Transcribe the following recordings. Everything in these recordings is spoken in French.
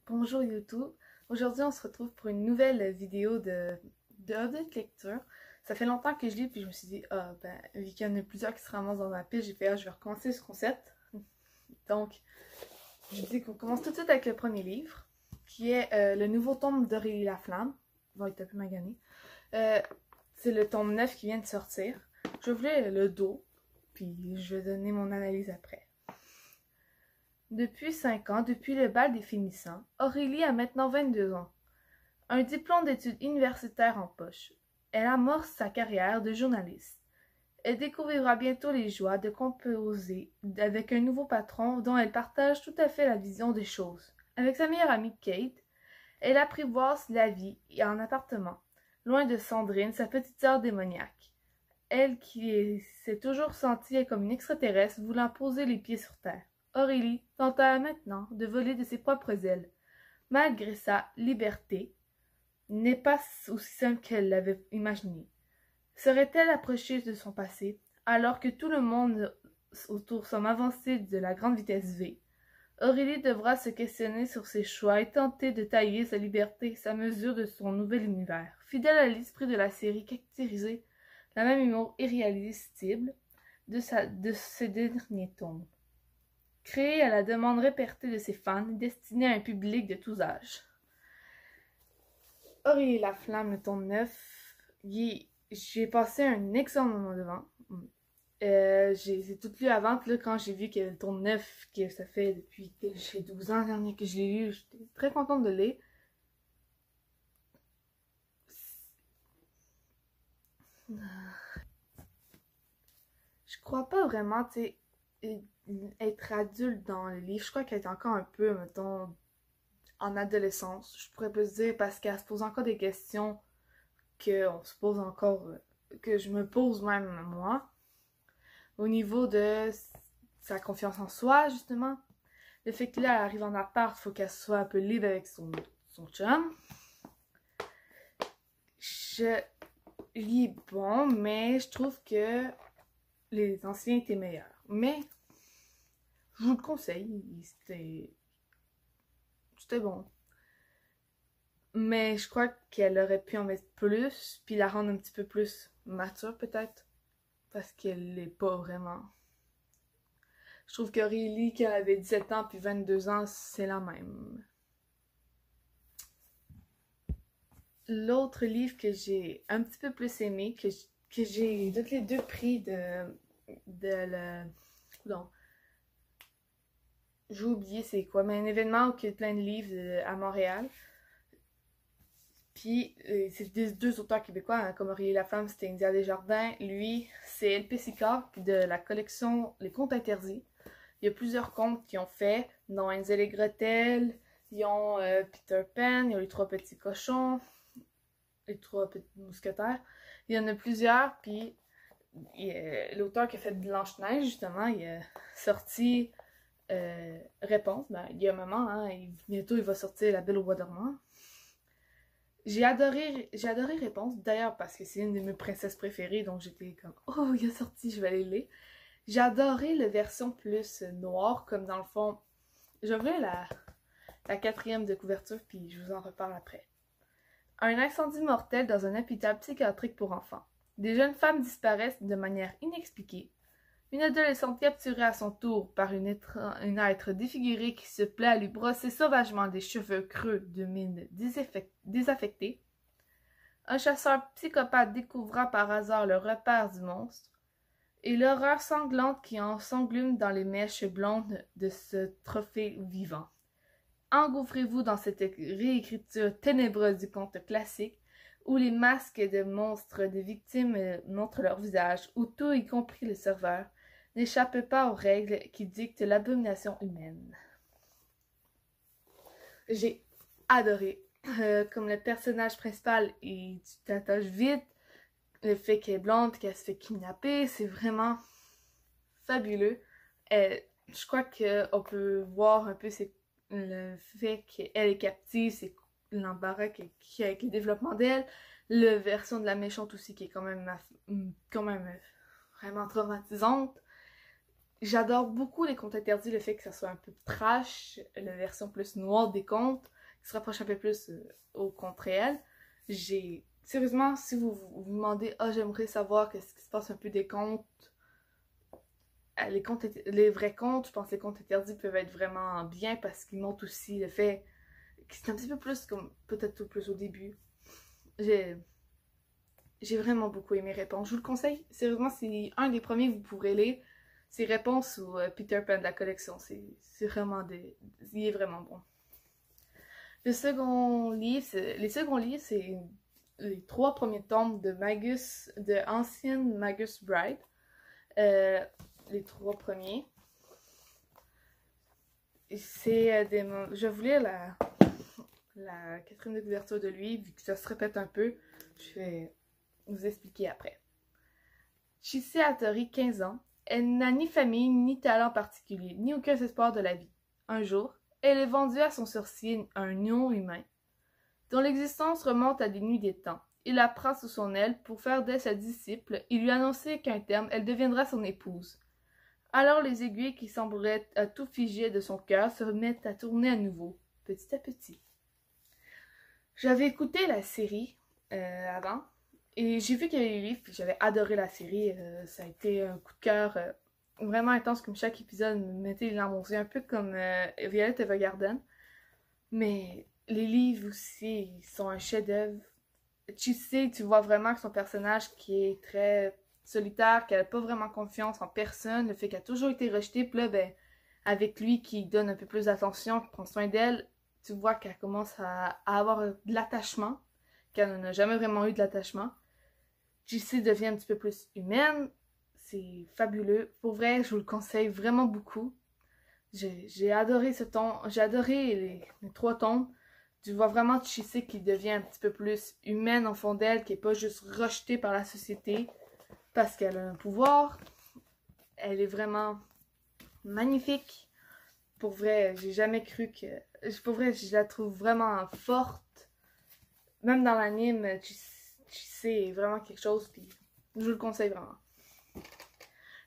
Bonjour YouTube, aujourd'hui on se retrouve pour une nouvelle vidéo de update lecture. Ça fait longtemps que je lis puis je me suis dit, vu qu'il y en a plusieurs qui se ramassent dans ma pile, j'ai fait, je vais recommencer ce concept. Donc, je dis qu'on commence tout de suite avec le premier livre, qui est le nouveau tome d'Aurélie Laflamme. Il va être un peu magané. C'est le tome 9 qui vient de sortir. Je vais ouvrir le dos, puis je vais donner mon analyse après. Depuis 5 ans, depuis le bal des finissants, Aurélie a maintenant 22 ans. Un diplôme d'études universitaires en poche. Elle amorce sa carrière de journaliste. Elle découvrira bientôt les joies de composer avec un nouveau patron dont elle partage tout à fait la vision des choses. Avec sa meilleure amie Kate, elle apprivoise la vie en appartement, loin de Sandrine, sa petite sœur démoniaque. Elle qui s'est toujours sentie comme une extraterrestre voulant poser les pieds sur terre. Aurélie tenta maintenant de voler de ses propres ailes. Malgré sa liberté, n'est pas aussi simple qu'elle l'avait imaginé. Serait-elle approchée de son passé, alors que tout le monde autour semble avancer de la grande vitesse V? Aurélie devra se questionner sur ses choix et tenter de tailler sa liberté, sa mesure de son nouvel univers. Fidèle à l'esprit de la série caractérisée, la même humour irrésistible de ces derniers tomes. Créé à la demande répétée de ses fans, destiné à un public de tous âges. Aurélie Laflamme, le tome 9, j'ai passé un excellent moment devant. J'ai tout lu avant, puis là, quand j'ai vu qu'il y avait le tome 9, que ça fait depuis que j'ai 12 ans dernier que je l'ai lu, j'étais très contente de le lire. Je crois pas vraiment, tu sais, être adulte dans le livre. Je crois qu'elle est encore un peu, mettons, en adolescence. Je pourrais plus dire parce qu'elle se pose encore des questions qu'on se pose encore, que je me pose même moi. Au niveau de sa confiance en soi, justement. Le fait que là, elle arrive en appart, il faut qu'elle soit un peu libre avec son chum. Je lis bon, mais je trouve que les anciens étaient meilleurs. Mais je vous le conseille, c'était bon. Mais je crois qu'elle aurait pu en mettre plus, puis la rendre un petit peu plus mature peut-être. Parce qu'elle l'est pas vraiment. Je trouve qu'Aurélie, qui avait 17 ans puis 22 ans, c'est la même. L'autre livre que j'ai un petit peu plus aimé, que j'ai tous les deux pris non. J'ai oublié c'est quoi, mais un événement où il y a plein de livres à Montréal. Puis, c'est des deux auteurs québécois, hein, comme Aurélie Laflamme, c'était India Desjardins. Lui, c'est L.P. Sicard, de la collection Les Contes Interdits. Il y a plusieurs contes qu'ils ont fait, dont Hansel et Gretel, ils ont Peter Pan, ils ont Les Trois Petits Cochons, Les Trois Petits Mousquetaires. Il y en a plusieurs, puis l'auteur qui a fait Blanche-Neige, justement, il a sorti Réponse. Il y a un moment, hein, bientôt il va sortir La Belle au bois dormant. J'ai adoré Réponse, d'ailleurs parce que c'est une de mes princesses préférées, donc j'étais comme « Oh, il est sorti, je vais aller le lire ». J'ai adoré la version plus noire, comme dans le fond, j'ouvrais la 4e de couverture, puis je vous en reparle après. Un incendie mortel dans un hôpital psychiatrique pour enfants. Des jeunes femmes disparaissent de manière inexpliquée. Une adolescente capturée à son tour par une être défigurée qui se plaît à lui brosser sauvagement des cheveux creux de mine désaffectée. Un chasseur psychopathe découvrira par hasard le repère du monstre. Et l'horreur sanglante qui s'englume dans les mèches blondes de ce trophée vivant. Engouffrez-vous dans cette réécriture ténébreuse du conte classique, où les masques de monstres des victimes montrent leur visage, où tout, y compris le serveur, n'échappe pas aux règles qui dictent l'abomination humaine. J'ai adoré. Comme le personnage principal, tu t'attaches vite. Le fait qu'elle est blonde et qu'elle se fait kidnapper, c'est vraiment fabuleux. Je crois qu'on peut voir un peu le fait qu'elle est captive, c'est l'embarras qu'il y a avec le développement d'elle, la version de la méchante aussi qui est quand même vraiment traumatisante. J'adore beaucoup les contes interdits, le fait que ça soit un peu trash, la version plus noire des contes. se rapproche un peu plus au conte réel. Sérieusement, si vous vous demandez « Ah, j'aimerais savoir qu'est-ce qui se passe un peu des contes », les vrais contes, je pense que les contes interdits peuvent être vraiment bien parce qu'ils montrent aussi le fait que c'est un petit peu plus comme, peut-être plus au début. J'ai vraiment beaucoup aimé Réponse. Je vous le conseille, sérieusement, c'est un des premiers que vous pourrez lire. C'est Réponse ou Peter Pan de la collection. C'est vraiment il est vraiment bon. Les seconds livres, c'est les 3 premiers tomes de Ancienne Magus Bride. Les 3 premiers. Je vais vous lire la quatrième couverture de lui, vu que ça se répète un peu. Je vais vous expliquer après. Chise Hattori, 15 ans. Elle n'a ni famille, ni talent particulier, ni aucun espoir de la vie. Un jour, elle est vendue à son sorcier, un lion humain, dont l'existence remonte à des nuits des temps. Il la prend sous son aile pour faire d'elle sa disciple et lui annoncer qu'à un terme, elle deviendra son épouse. Alors les aiguilles qui sembleraient à tout figer de son cœur se remettent à tourner à nouveau, petit à petit. J'avais écouté la série avant, et j'ai vu qu'il y avait les livres, puis j'avais adoré la série. Ça a été un coup de cœur vraiment intense, comme chaque épisode me mettait les larmes aux yeux, un peu comme Violet Evergarden. Mais les livres aussi sont un chef-d'œuvre. Tu vois vraiment que son personnage qui est très solitaire, qu'elle n'a pas vraiment confiance en personne, le fait qu'elle a toujours été rejetée, puis là, ben, avec lui qui donne un peu plus d'attention, qui prend soin d'elle, tu vois qu'elle commence à avoir de l'attachement, qu'elle n'a jamais vraiment eu de l'attachement. JC devient un petit peu plus humaine, c'est fabuleux. Pour vrai, je vous le conseille vraiment beaucoup. J'ai adoré ce ton, j'ai adoré les 3 tomes. Tu vois vraiment JC qui devient un petit peu plus humaine en fond d'elle, qui n'est pas juste rejetée par la société parce qu'elle a un pouvoir. Elle est vraiment magnifique. Pour vrai, j'ai jamais cru que... Pour vrai, je la trouve vraiment forte. Même dans l'anime, JC est vraiment quelque chose, puis je vous le conseille vraiment.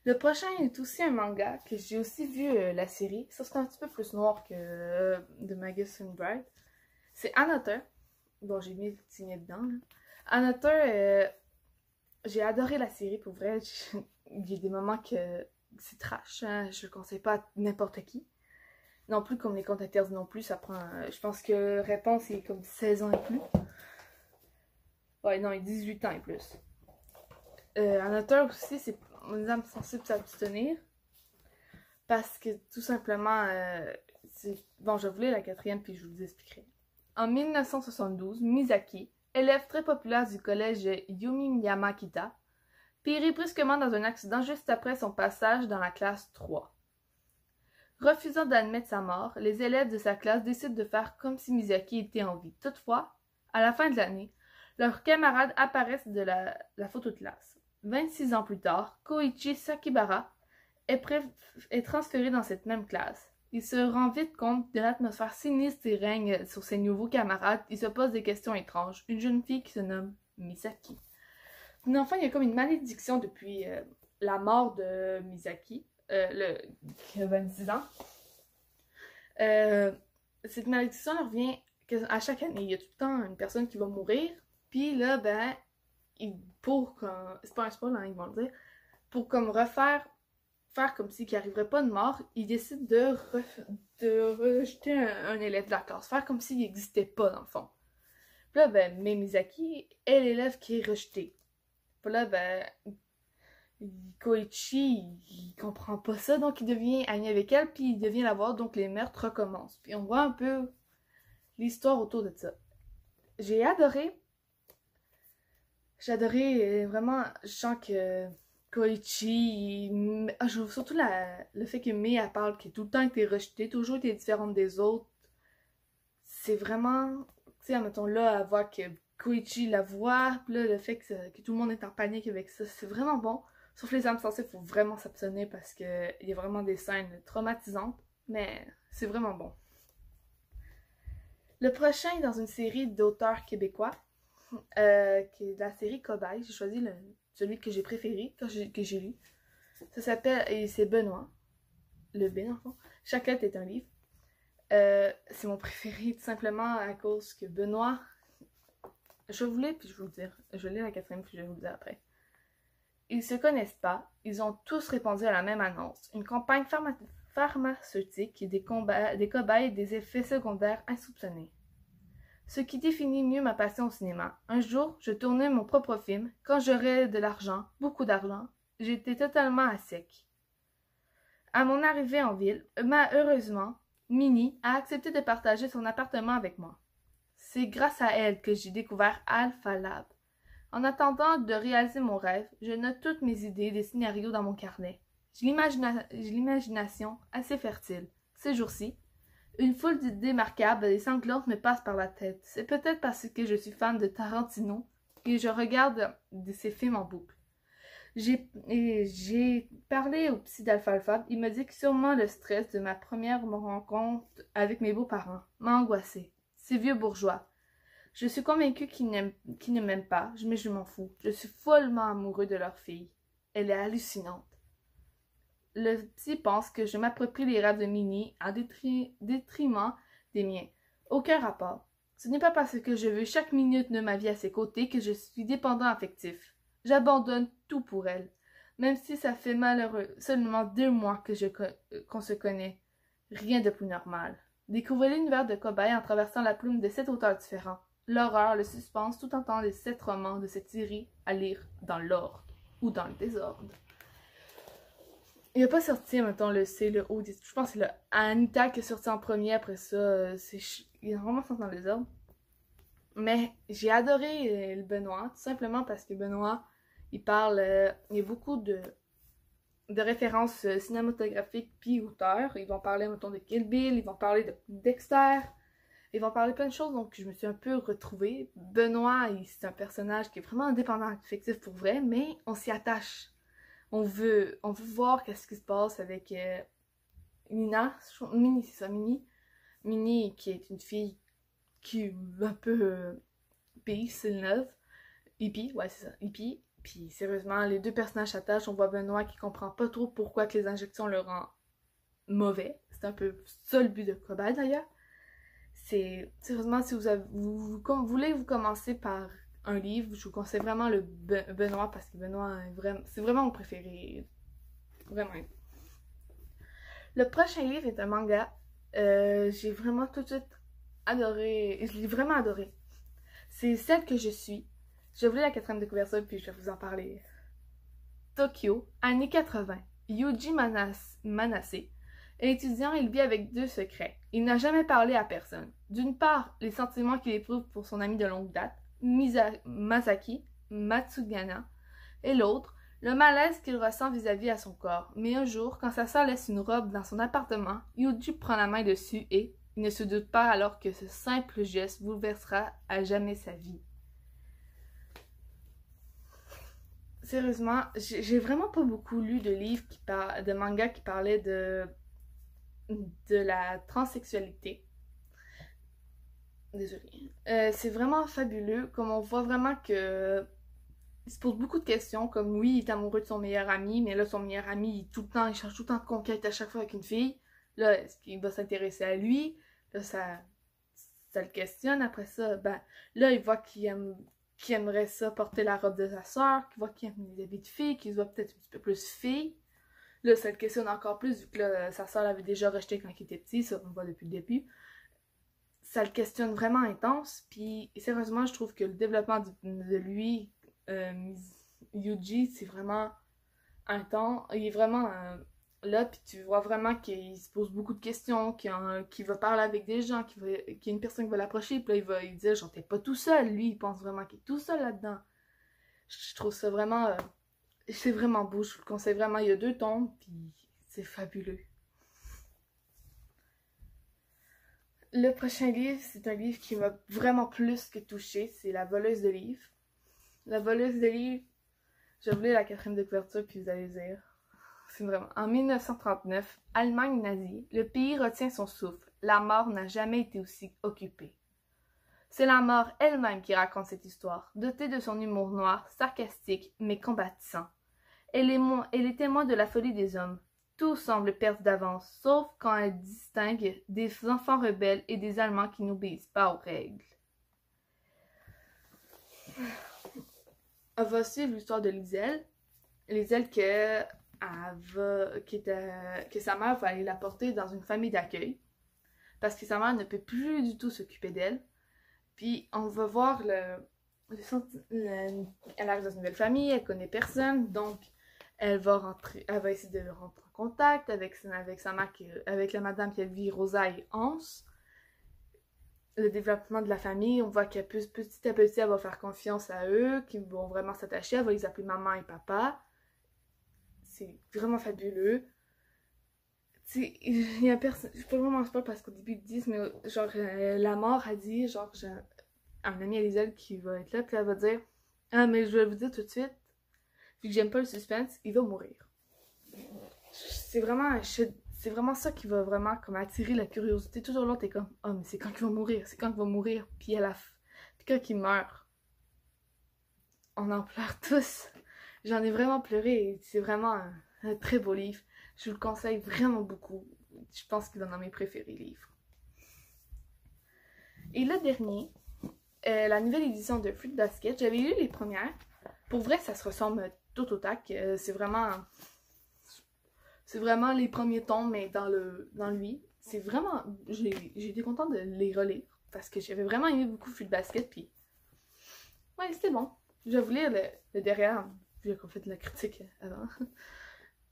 Le prochain est aussi un manga que j'ai aussi vu la série. Ça, c'est un petit peu plus noir que de Magus and Bride. C'est Another. Bon, j'ai mis le signet dedans. Là. Another, j'ai adoré la série pour vrai. Il y a des moments que c'est trash. Hein? Je le conseille pas à n'importe qui. Non plus comme les contes interdits non plus. Ça prend. Je pense que Réponse est comme 16 ans et plus. Ouais, non, 18 ans et plus. Another aussi, c'est une âme sensible s'abstenir. Parce que tout simplement, bon, je voulais la 4e puis je vous expliquerai. En 1972, Misaki, élève très populaire du collège Yumi Yamakita, périt brusquement dans un accident juste après son passage dans la classe 3. Refusant d'admettre sa mort, les élèves de sa classe décident de faire comme si Misaki était en vie. Toutefois, à la fin de l'année, leurs camarades apparaissent de la photo de classe. 26 ans plus tard, Koichi Sakibara est transféré dans cette même classe. Il se rend vite compte de l'atmosphère sinistre qui règne sur ses nouveaux camarades. Il se pose des questions étranges. Une jeune fille qui se nomme Misaki. Enfin, il y a comme une malédiction depuis la mort de Misaki, qui a 26 ans. Cette malédiction elle revient à chaque année. Il y a tout le temps une personne qui va mourir. Puis là, ben, c'est pas un spoil, hein, ils vont le dire, pour comme faire comme s'il n'y arriverait pas de mort, il décide de rejeter un élève de la classe, faire comme s'il n'existait pas dans le fond. Puis là, ben, Misaki est l'élève qui est rejeté. Puis là, ben, Koichi, il comprend pas ça, donc il devient ami avec elle, puis il devient la voir, donc les meurtres recommencent. Puis on voit un peu l'histoire autour de ça. J'ai adoré vraiment, je sens que Koichi, je trouve surtout le fait que Mei, elle parle, qu'elle a tout le temps été rejetée, toujours été différente des autres. C'est vraiment, tu sais, admettons là, elle voit que Koichi la voit, puis là, le fait que tout le monde est en panique avec ça, c'est vraiment bon. Sauf les âmes sensibles, il faut vraiment s'abstenir parce qu'il y a vraiment des scènes traumatisantes, mais c'est vraiment bon. Le prochain est dans une série d'auteurs québécois, qui est la série Cobaye. J'ai choisi celui que j'ai préféré, que j'ai lu. Ça s'appelle, et c'est Benoît. Le B, dans le fond. Chaque lettre est un livre. C'est mon préféré tout simplement à cause que Benoît, je vais vous lire puis je vais vous le dire. Je vais lire la quatrième puis je vais vous le dire après. Ils se connaissent pas, ils ont tous répondu à la même annonce. Une campagne pharmaceutique, des cobayes et des effets secondaires insoupçonnés. Ce qui définit mieux ma passion au cinéma. Un jour, je tournais mon propre film. Quand j'aurais de l'argent, beaucoup d'argent, j'étais totalement à sec. À mon arrivée en ville, heureusement, Minnie a accepté de partager son appartement avec moi. C'est grâce à elle que j'ai découvert Alpha Lab. En attendant de réaliser mon rêve, je note toutes mes idées et des scénarios dans mon carnet. J'ai l'imagination assez fertile. Ces jours-ci, une foule d'idées marquables et sanglantes me passent par la tête. C'est peut-être parce que je suis fan de Tarantino et je regarde ses films en boucle. J'ai parlé au psy d'Alfalfa. Il me dit que sûrement le stress de ma première rencontre avec mes beaux-parents m'a angoissée. Ces vieux bourgeois. Je suis convaincue qu'ils ne m'aiment pas, mais je m'en fous. Je suis follement amoureux de leur fille. Elle est hallucinante. Le psy pense que je m'approprie les rêves de Minnie en détriment des miens. Aucun rapport. Ce n'est pas parce que je veux chaque minute de ma vie à ses côtés que je suis dépendant affectif. J'abandonne tout pour elle. Même si ça fait malheureux seulement 2 mois qu'on se connaît. Rien de plus normal. Découvrez l'univers de Cobaye en traversant la plume de 7 auteurs différents. L'horreur, le suspense, tout en temps les 7 romans de cette série à lire dans l'ordre ou dans le désordre. Il n'a pas sorti, mettons, le C, le O, je pense que c'est le Anita qui est sorti en premier, après ça, il est vraiment sorti dans le désordre. Mais j'ai adoré le Benoît, tout simplement parce que Benoît, il parle, il y a beaucoup de références cinématographiques puis auteurs. Ils vont parler, mettons, de Kill Bill, ils vont parler de Dexter, ils vont parler plein de choses, donc je me suis un peu retrouvée. Benoît, c'est un personnage qui est vraiment indépendant, affectif pour vrai, mais on s'y attache. On veut voir qu'est-ce qui se passe avec Minnie, c'est ça, Minnie. Minnie, qui est une fille qui est un peu hippie, ouais, c'est ça, hippie. Puis sérieusement, les deux personnages s'attachent. On voit Benoît qui comprend pas trop pourquoi que les injections le rendent mauvais. C'est un peu ça le but de Cobaye d'ailleurs. C'est sérieusement, si vous voulez vous commencer par un livre, je vous conseille vraiment le Benoît parce que Benoît c'est vraiment mon préféré. Vraiment. Le prochain livre est un manga. J'ai vraiment tout de suite adoré. Je l'ai vraiment adoré. C'est Celle que je suis. Je vais vous lire la 4e de couverture puis je vais vous en parler. Tokyo, années 80. Yuji Manase est étudiant et il vit avec 2 secrets. Il n'a jamais parlé à personne. D'une part, les sentiments qu'il éprouve pour son ami de longue date, Masaki Matsugana, et l'autre, le malaise qu'il ressent vis-à-vis à son corps. Mais un jour, quand sa sœur laisse une robe dans son appartement, Yuji prend la main dessus et il ne se doute pas alors que ce simple geste bouleversera à jamais sa vie. Sérieusement, j'ai vraiment pas beaucoup lu de livres de mangas qui parlaient de la transsexualité. Désolée. C'est vraiment fabuleux, comme on voit vraiment que il se pose beaucoup de questions, comme oui, il est amoureux de son meilleur ami, mais là, son meilleur ami, il cherche tout le temps de conquête à chaque fois avec une fille. Là, est-ce qu'il va s'intéresser à lui? Là, ça le questionne. Après ça, ben, là, il voit qu'il aimerait ça porter la robe de sa soeur, qu'il voit qu'il aime les habits de fille, qu'il se voit peut-être un petit peu plus fille. Là, ça le questionne encore plus, vu que là, sa soeur l'avait déjà rejeté quand il était petit, ça on le voit depuis le début. Ça le questionne vraiment intense, puis sérieusement, je trouve que le développement de lui, Yuji, c'est vraiment intense. Il est vraiment là, puis tu vois vraiment qu'il se pose beaucoup de questions, qu'il va parler avec des gens, qu'il y a une personne qui va l'approcher, puis là, il va lui dire, genre, t'es pas tout seul. Lui, il pense vraiment qu'il est tout seul là-dedans. Je trouve ça vraiment... c'est vraiment beau, je vous le conseille vraiment. Il y a 2 tomes, puis c'est fabuleux. Le prochain livre, c'est un livre qui m'a vraiment plus que touchée. C'est La voleuse de livres. La voleuse de livres, je vais vous lire la 4e de couverture, puis vous allez dire. C'est vraiment... En 1939, Allemagne nazie, le pays retient son souffle. La mort n'a jamais été aussi occupée. C'est la mort elle-même qui raconte cette histoire, dotée de son humour noir, sarcastique, mais combattissant. Elle est témoin de la folie des hommes. tout semble perdre d'avance, sauf quand elle distingue des enfants rebelles et des Allemands qui n'obéissent pas aux règles. Elle va suivre l'histoire de Liselle. Liselle que sa mère va aller la porter dans une famille d'accueil parce que sa mère ne peut plus du tout s'occuper d'elle. Puis on va voir elle arrive dans une nouvelle famille, elle connaît personne, donc elle va essayer de rentrer en contact avec sa mère, avec la madame qui vit Rosa et Hans. Le développement de la famille, on voit qu'elle petit à petit, elle va faire confiance à eux, qu'ils vont vraiment s'attacher, elle va les appeler maman et papa. C'est vraiment fabuleux. Il y a personne, je peux vraiment pas parce qu'au début ils disent, mais genre la mort a dit, genre j'ai un ami à Liselle qui va être là, puis elle va dire « Ah, mais je vais vous dire tout de suite, vu que j'aime pas le suspense, il va mourir. » C'est vraiment ça qui va vraiment comme attirer la curiosité. Tout au long, t'es comme « Oh, mais c'est quand qu'il va mourir? C'est quand qu'il va mourir? » Puis quand il meurt, on en pleure tous. J'en ai vraiment pleuré et c'est vraiment un très beau livre. Je vous le conseille vraiment beaucoup. Je pense qu'il est dans mes préférés livres. Et le dernier, la nouvelle édition de Fruit Basket. J'avais lu les premières. Pour vrai, ça se ressemble tout au tac. C'est vraiment les premiers tomes, mais dans lui. C'est vraiment... J'ai été contente de les relire parce que j'avais vraiment aimé beaucoup Fruit Basket. Puis, ouais, c'était bon. Je vais vous lire le derrière, vu qu'on fait de la critique avant.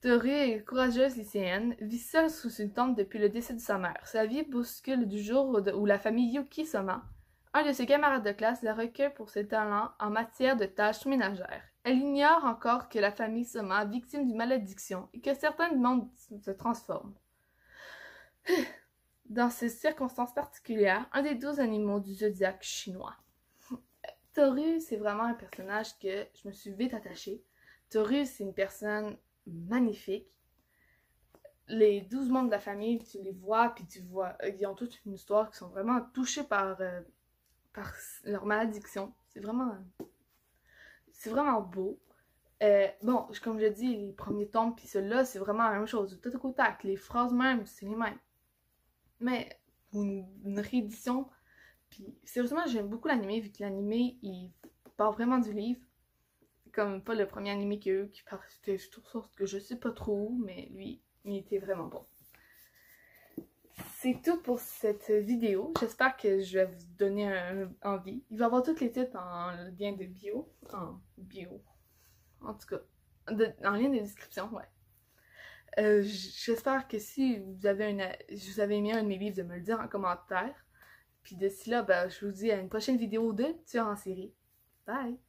Tori est courageuse lycéenne, vit seule sous une tente depuis le décès de sa mère. Sa vie bouscule du jour où la famille Yuki Soma, un de ses camarades de classe, la recueille pour ses talents en matière de tâches ménagères. Elle ignore encore que la famille Soma, victime d'une malédiction, et que certains du monde se transforment. Dans ces circonstances particulières, un des 12 animaux du zodiaque chinois. Toru, c'est vraiment un personnage que je me suis vite attachée. Toru, c'est une personne magnifique. Les 12 membres de la famille, tu les vois, puis tu vois, ils ont toute une histoire qui sont vraiment touchés par leur malédiction. C'est vraiment beau. Bon, comme je dis, les premiers tomes, puis ceux-là, c'est vraiment la même chose. Tout au tac, les phrases même, c'est les mêmes. Mais une réédition, puis sérieusement, j'aime beaucoup l'animé, vu que l'animé, il part vraiment du livre. Comme pas le premier animé qu'il y a eu, qui partait de toutes sortes que je sais pas trop, mais lui, il était vraiment bon. C'est tout pour cette vidéo. J'espère que je vais vous donner envie. Il va y avoir tous les titres en lien de bio. En tout cas, en lien de description, ouais. J'espère que si vous avez aimé un de mes livres, de me le dire en commentaire. Puis d'ici là, ben, je vous dis à une prochaine vidéo de Tueur en série. Bye!